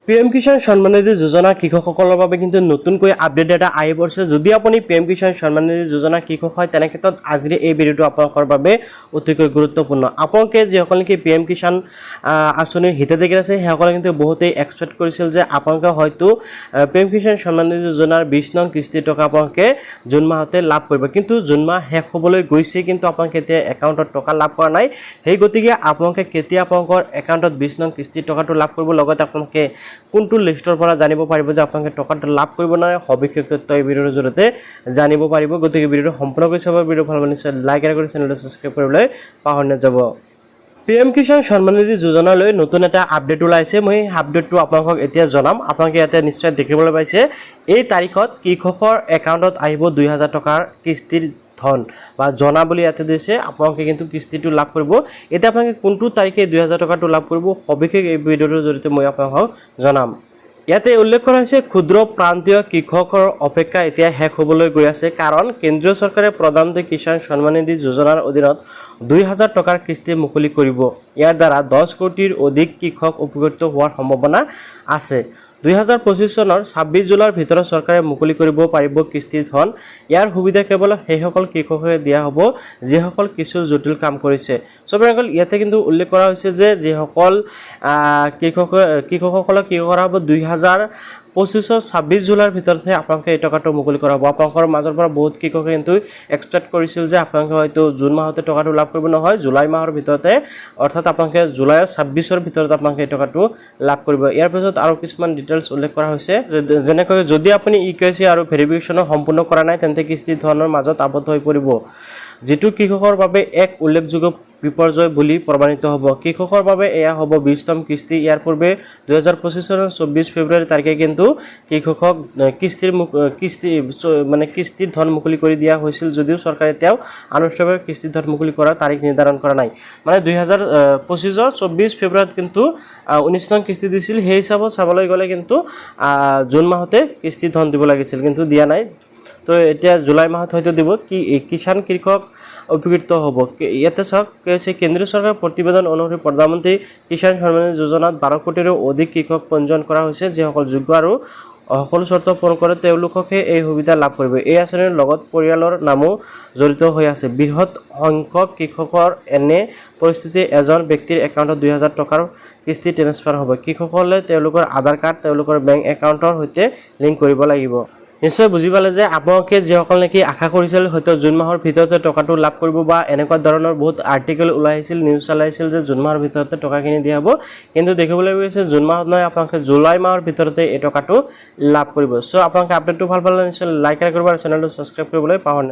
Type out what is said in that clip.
PM Kisan Samman Nidhi যোজনা কৃষকসকলৰ বাবে কিন্তু নতুনকৈ আপডেট এটা আহি পৰিছে। যদি আপুনি PM কিষাণ সম্মান নিধি যোজনা কৃষক হয় তেনে ক্ষেত্ৰত আজিৰ এই ভিডিঅ'টো আপোনালোকৰ বাবে অতিকৈ গুৰুত্বপূৰ্ণ। আপোনালোকে যিসকল নেকি PM কিষাণ আঁচনিৰ হিতাধিকাৰী আছে সেইসকলে কিন্তু বহুতেই এক্সপেক্ট কৰিছিল যে আপোনালোকে হয়তো PM কিষাণ সম্মান নিধি যোজনাৰ 20 নং কিস্তি টকা আপোনালোকে জুন মাহতে লাভ কৰিব, কিন্তু জুন মাহ শেষ হ'বলৈ গৈছে কিন্তু আপোনালোকে এতিয়া একাউণ্টত টকা লাভ কৰা নাই। সেই গতিকে আপোনালোকে কেতিয়া আপোনালোকৰ একাউণ্টত 20 নং কিস্তি টকাটো লাভ কৰিব, লগতে আপোনালোকে কোনটো লিষ্টৰ পৰা জানিব পাৰিব যে আপোনালোকে টকাটো লাভ কৰিব নাই, সবিশেষ তথ্য এই ভিডিঅ'ৰ জৰিয়তে জানিব পাৰিব। গতিকে ভিডিঅ'টো সম্পূৰ্ণকৈ চাব। ভিডিঅ' ভাল পালে নিশ্চয় লাইক কৰি চেনেলটো ছাবস্ক্ৰাইব কৰিবলৈ পাহৰি নাযাব। PM কিষাণ সম্মান নিধি যোজনালৈ নতুন এটা আপডেট ওলাইছে। মই এই আপডেটটো আপোনালোকক এতিয়া জনাম। আপোনালোকে ইয়াতে নিশ্চয় দেখিবলৈ পাইছে এই তাৰিখত কৃষকৰ একাউণ্টত আহিব 2000 টকাৰ কিস্তিৰ ধন বা জনা বুলি ইয়াতে দিছে। আপোনালোকে কিন্তু কিস্তিটো লাভ কৰিব। এতিয়া আপোনালোকে কোনটো তাৰিখে 2000 টকাটো লাভ কৰিব সবিশেষ এই ভিডিঅ'টোৰ জৰিয়তে মই আপোনালোকক জনাম। ইয়াতে উল্লেখ কৰা হৈছে ক্ষুদ্ৰ প্ৰান্তীয় কৃষকৰ অপেক্ষা এতিয়া শেষ হ'বলৈ গৈ আছে, কাৰণ কেন্দ্ৰীয় চৰকাৰে প্ৰধানমন্ত্ৰী কিষাণ সম্মান নিধি যোজনাৰ অধীনত 2000 টকাৰ কিস্তি মুকলি কৰিব। ইয়াৰ দ্বাৰা 10 কোটিৰ অধিক কৃষক উপকৃত হোৱাৰ সম্ভাৱনা আছে। 2025 চনৰ 26 জুলাইৰ ভিতৰত চৰকাৰে মুকলি কৰিব পাৰিব কিস্তিৰ ধন। ইয়াৰ সুবিধা কেৱল সেইসকল কৃষককে দিয়া হ'ব যিসকল কিছু জটিল কাম কৰিছে। চবসকল ইয়াতে কিন্তু উল্লেখ কৰা হৈছে যে যিসকল কৃষকসকলক কি কৰা হ'ব 2025 26 জুলাইৰ ভিতৰতহে আপোনালোকে এই টকাটো মুকলি কৰা হ'ব। আপোনালোকৰ মাজৰ পৰা বহুত কৃষকে কিন্তু এক্সপেক্ট কৰিছিল যে আপোনালোকে হয়তো জুন মাহতে টকাটো লাভ কৰিব, নহয় জুলাই মাহৰ ভিতৰতে, অৰ্থাৎ আপোনালোকে জুলাইৰ 26ৰ ভিতৰত আপোনালোকে এই টকাটো লাভ কৰিব। ইয়াৰ পিছত আৰু কিছুমান ডিটেইলছ উল্লেখ কৰা হৈছে, যেনেকৈ যদি আপুনি EKYC আৰু ভেৰিফিকেশ্যন সম্পূৰ্ণ কৰা নাই তেন্তে কিস্তি ধনৰ মাজত আবদ্ধ হৈ পৰিব, যিটো কৃষকৰ বাবে এক উল্লেখযোগ্য বিপৰ্যয় বুলি প্ৰমাণিত হ'ব। কৃষকৰ বাবে এয়া হ'ব 20তম কিস্তি। ইয়াৰ পূৰ্বে 2025 চনৰ 24 ফেব্ৰুৱাৰী তাৰিখে কিন্তু কৃষকক কিস্তিৰ ধন মুকলি কৰি দিয়া হৈছিল, যদিও চৰকাৰে এতিয়াও আনুষ্ঠানিকভাৱে কিস্তিৰ ধন মুকলি কৰাৰ তাৰিখ নিৰ্ধাৰণ কৰা নাই। মানে 2025 24 ফেব্ৰুৱাৰীত কিন্তু 19 নং কিস্তি দিছিল। সেই হিচাপত চাবলৈ গ'লে কিন্তু জুন মাহতে কিস্তিৰ ধন দিব লাগিছিল, কিন্তু দিয়া নাই। তো এতিয়া জুলাই মাহত হয়তো দিব। কিষাণ কৃষক উপকৃত হ'ব। ইয়াতে চাওক কৈছে কেন্দ্ৰীয় চৰকাৰৰ প্ৰতিবেদন অনুসৰি প্ৰধানমন্ত্ৰী কিষাণ সম্মান নিধি যোজনাত 12 কোটিৰো অধিক কৃষক পঞ্জীয়ন কৰা হৈছে। যিসকল যোগ্য আৰু সকলো চৰ্ত পূৰণ কৰে তেওঁলোকহে এই সুবিধা লাভ কৰিব। এই আঁচনিৰ লগত পৰিয়ালৰ নামো জড়িত হৈ আছে। বৃহৎ সংখ্যক কৃষকৰ এনে পৰিস্থিতি এজন ব্যক্তিৰ একাউণ্টত 2000 টকাৰ কিস্তি ট্ৰেন্সফাৰ হ'ব। কৃষকসকলে তেওঁলোকৰ আধাৰ কাৰ্ড তেওঁলোকৰ বেংক একাউণ্টৰ সৈতে লিংক কৰিব লাগিব। নিশ্চয় বুজি পালে যে আপোনালোকে যিসকল নেকি আশা কৰিছিল হয়তো জুন মাহৰ ভিতৰতে টকাটো লাভ কৰিব, বা এনেকুৱা ধৰণৰ বহুত আৰ্টিকেল ওলাই আহিছিল, নিউজ চলাইছিল যে জুন মাহৰ ভিতৰতে টকাখিনি দিয়া হ'ব, কিন্তু দেখিবলৈ গৈছে জুন মাহত নহয়, আপোনালোকে জুলাই মাহৰ ভিতৰতে এই টকাটো লাভ কৰিব। চ' আপোনালোকে আপডেটটো ভাল পালে নিশ্চয় লাইক কৰিব আৰু চেনেলটো ছাবস্ক্ৰাইব কৰিবলৈ পাহৰি